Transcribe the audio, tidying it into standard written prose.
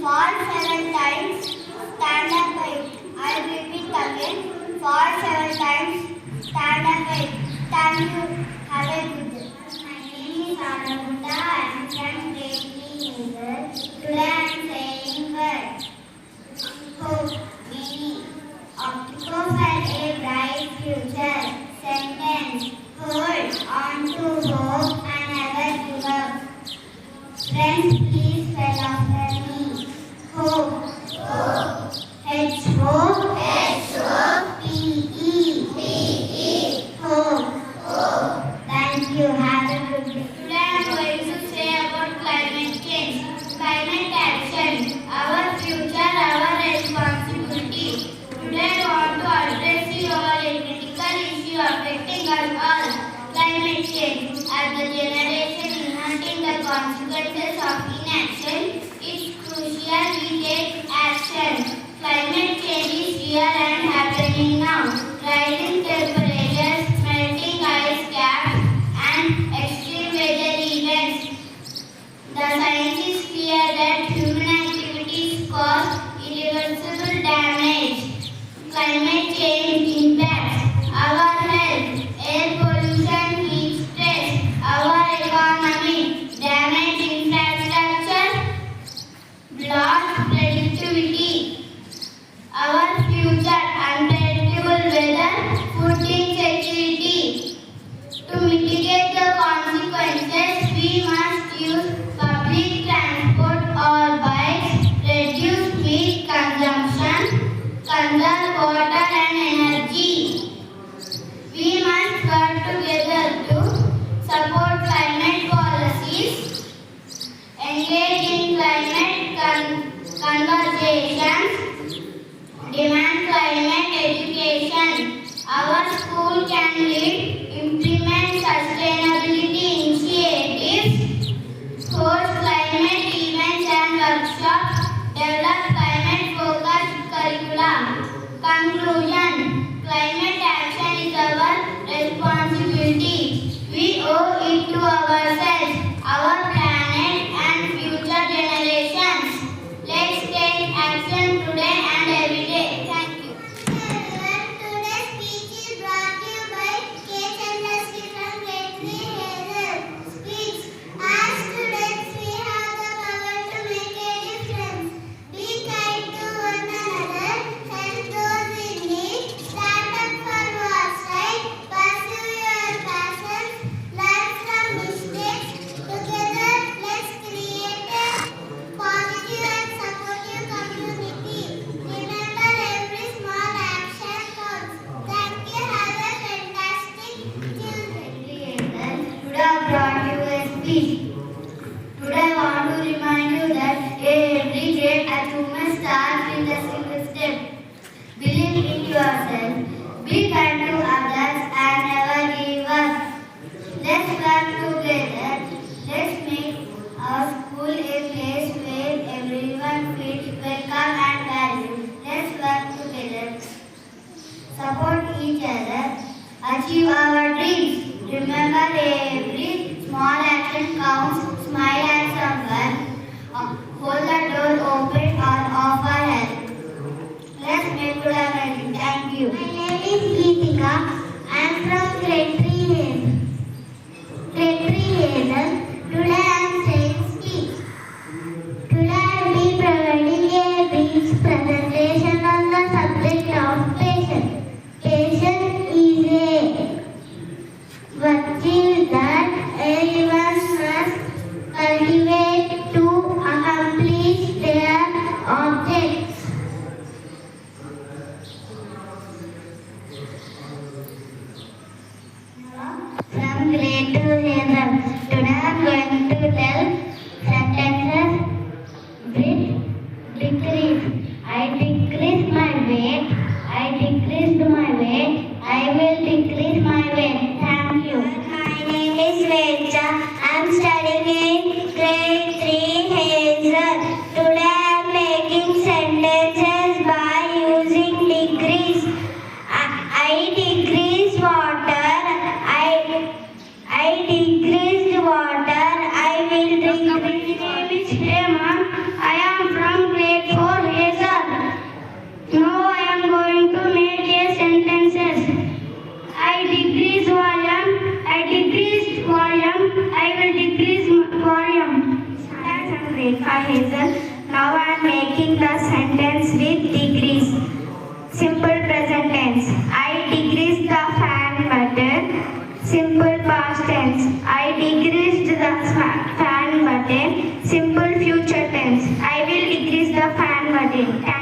Fall 7 times, stand up 8. I repeat again. Fall 7 times, stand up 8. Thank you. Have a good day. My name is Anamutta. I am from Grade III Hazel. Today I am saying words. Hope, meaning, hope for a bright future. Sentence, hold on to hope and never give up. Friends, please spell after me. Hope. Hope. H-O. H-O-P-E. P-E. Hope. Hope. Thank you. Have a good day. Today I am going to say about climate change. Climate action. Our future, our responsibility. Today I want to address your critical issue affecting us all. Climate change. As the generation inheriting the consequences of inaction, it's crucial we take action. Climate change is real and happening now. Rising temperatures, melting ice caps, and extreme weather events. The science is clear that human activities cause irreversible damage. Climate change impacts our health, air pollution, heat stress, our economy, damage infrastructure, lost productivity, our future, unpredictable weather, food insecurity. To mitigate the consequences, we must use public transport or bikes, reduce meat consumption, conserve water and energy. We must work together to support climate policies, engage in climate conversations, demand climate education. Our school can lead, implement sustainability initiatives, host climate events and workshops, develop climate-focused curricula. Conclusion: climate action is our responsibility. We owe it to ourselves, our planet, and future generations. Let's take action today and every day. Thank you. Today's speech is brought to you by Kate and Leslie from Grade III Hazel. Speech: as students, we have the power to make a difference. Be kind to one another, help those in need, stand up for what's right, pursue your passions, learn from mistakes. Together, let's create a positive and supportive community. Remember, every small action counts. Thank you. Have a fantastic Tuesday. Today I brought you a speech. Today I want to remind you that every great achievement starts with a single step. Believe in yourself, be kind to others, and never give up. Let's work together. Let's make our school a place where everyone feels welcome and valued. Let's work together, support each other, achieve our dreams. Remember, every small action counts. Smile at someone, hold the door open, or offer help. Let's make good amazing. Thank you. My name is Geetika. I am from Grade III Hazel. Grade III Hazel. Today I am saying speech. Today I will be providing a brief presentation on the subject of patience. Patience is a virtue that everyone must cultivate to accomplish their objects. From Grade II Hazel. Today I am going to tell sentences with decrease. I decreased my weight. I decreased my weight. I will decrease my weight. Thank you. My name is Vecha. I am studying in Grade III Hazel. Today I am making sentences by using degrees. I decreased water. I decreased water. I will decrease. My name is Hema. I making the sentence with degrees. Simple present tense. I decreased the fan button. Simple past tense. I decreased the fan button. Simple future tense. I will decrease the fan button.